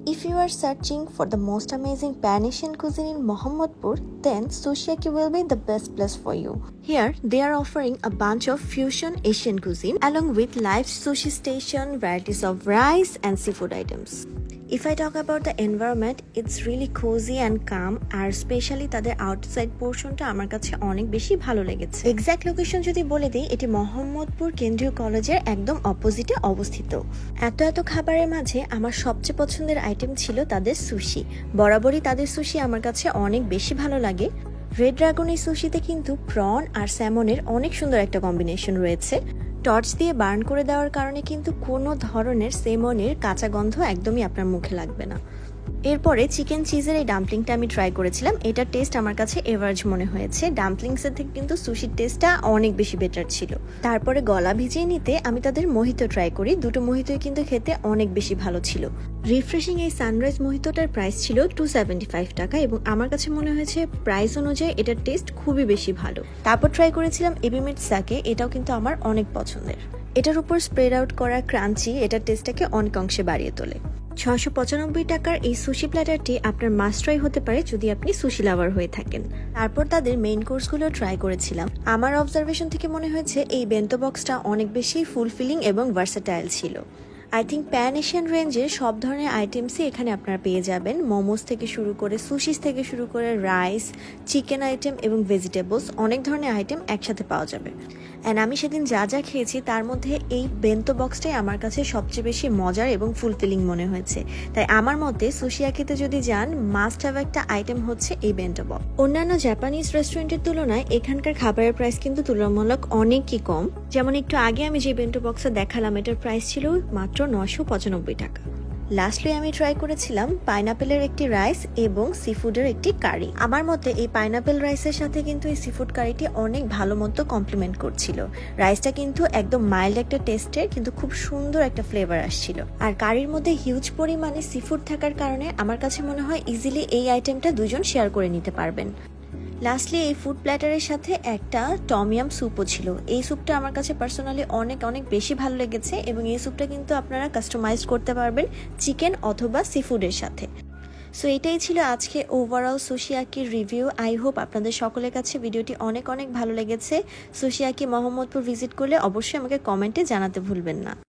If you are searching for the most amazing Pan-Asian cuisine in Mohammadpur, then Sushiyaki will be the best place for you. Here, they are offering a bunch of fusion Asian cuisine along with live sushi station, varieties of rice and seafood items. If I talk about the environment, it's really cozy and calm, আর specially তাদের outside পোর্শনটা আমার কাছে অনেক বেশি ভালো লেগেছে। Exact location যদি বলে দিই, এটি মোহাম্মদপুর কেন্দ্রীয় কলেজের একদম অপোজিটে অবস্থিত। এত খাবারের মাঝে আমার সবচেয়ে পছন্দের আইটেম ছিল তাদের সুশি। বরাবরই তাদের সুশি আমার কাছে অনেক বেশি ভালো লাগে। রেড ড্রাগন এই সুশিতে কিন্তু প্রন আর স্যামনের অনেক সুন্দর একটা কম্বিনেশন রয়েছে। টর্চ দিয়ে বার্ন করে দেওয়ার কারণে কিন্তু কোনো ধরনের সেমনের কাঁচা গন্ধ একদমই আপনার মুখে লাগবে না। এরপরে চিকেন চিজের এই ডাম্পলিংটা আমি ট্রাই করেছিলাম। এটার টেস্ট আমার কাছে এভারেজ মনে হয়েছে। ডাম্পলিংসের থেকে কিন্তু সুশির টেস্টটা অনেক বেশি বেটার ছিল। তারপরে গলা ভিজিয়ে নিতে আমি তাদের মোহিতো ট্রাই করি। দুটো মোহিতোই কিন্তু খেতে অনেক বেশি ভালো ছিল। রিফ্রেশিং এই সানরাইজ মোহিতোটার প্রাইস ছিল 275 টাকা এবং আমার কাছে মনে হয়েছে প্রাইস অনুযায়ী এটার টেস্ট খুবই বেশি ভালো। তারপর ট্রাই করেছিলাম এবিমিট সাকে, এটাও কিন্তু আমার অনেক পছন্দের। এটার উপর স্প্রেড আউট করা ক্রাঞ্চি এটার টেস্টটাকে অনেক অংশে বাড়িয়ে তোলে। 695 টাকার এই সুশি প্ল্যাটারটি আপনার মাস্ট ট্রাই হতে পারে যদি আপনি সুশি লাভার হয়ে থাকেন। তারপর তাদের মেইন কোর্সগুলো ট্রাই করেছিলাম। আমার অবজারভেশন থেকে মনে হয়েছে এই বেন্তো বক্সটা অনেক বেশি ফুলফিলিং এবং ভার্সেটাইল ছিল। আই থিঙ্ক প্যান এশিয়ান রেঞ্জের সব ধরনের আইটেমসই এখানে আপনারা পেয়ে যাবেন। মোমোস থেকে শুরু করে সুশিস থেকে শুরু করে রাইস, চিকেন আইটেম এবং ভেজিটেবলস অনেক ধরনের আইটেম একসাথে পাওয়া যাবে। অ্যান্ড আমি সেদিন যা খেয়েছি তার মধ্যে এই বেন্তো বক্সটাই আমার কাছে সবচেয়ে বেশি মজার এবং ফুলফিলিং মনে হয়েছে। তাই আমার মতে সুশিয়াকিতে যদি যান, মাস্ট হ্যাভ একটা আইটেম হচ্ছে এই বেন্তো বক্স। অন্যান্য জাপানিজ রেস্টুরেন্টের তুলনায় এখানকার খাবারের প্রাইস কিন্তু তুলনামূলক অনেকই কম। যেমন একটু আগে আমি যে বেন্তো বক্সটা দেখালাম, এটার প্রাইস ছিল মাত্র 995 টাকা। লাস্টলি আমি ট্রাই করেছিলাম পাইনাপেলের একটি রাইস এবং সিফুডের একটি কারি। আমার মতে এই পাইনাপেল রাইসের সাথে কিন্তু এই সিফুড কারিটি অনেক ভালো মতো কমপ্লিমেন্ট করছিল। রাইসটা কিন্তু একদম মাইল্ড একটা টেস্টের, কিন্তু খুব সুন্দর একটা ফ্লেভার আসছিল। আর কারির মধ্যে হিউজ পরিমাণে সিফুড থাকার কারণে আমার কাছে মনে হয় ইজিলি এই আইটেমটা দুজন শেয়ার করে নিতে পারবেন। লাস্টলি এই ফুড প্ল্যাটারের সাথে একটা টমিয়াম স্যুপও ছিল। এই স্যুপটা আমার কাছে পার্সোনালি অনেক বেশি ভালো লেগেছে এবং এই স্যুপটা কিন্তু আপনারা কাস্টমাইজ করতে পারবেন চিকেন অথবা সিফুডের সাথে। সো এটাই ছিল আজকে ওভারঅল সুশিয়াকির রিভিউ। আই হোপ আপনাদের সকলের কাছে ভিডিওটি অনেক ভালো লেগেছে। সুশিয়াকি মোহাম্মদপুর ভিজিট করলে অবশ্যই আমাকে কমেন্টে জানাতে ভুলবেন না।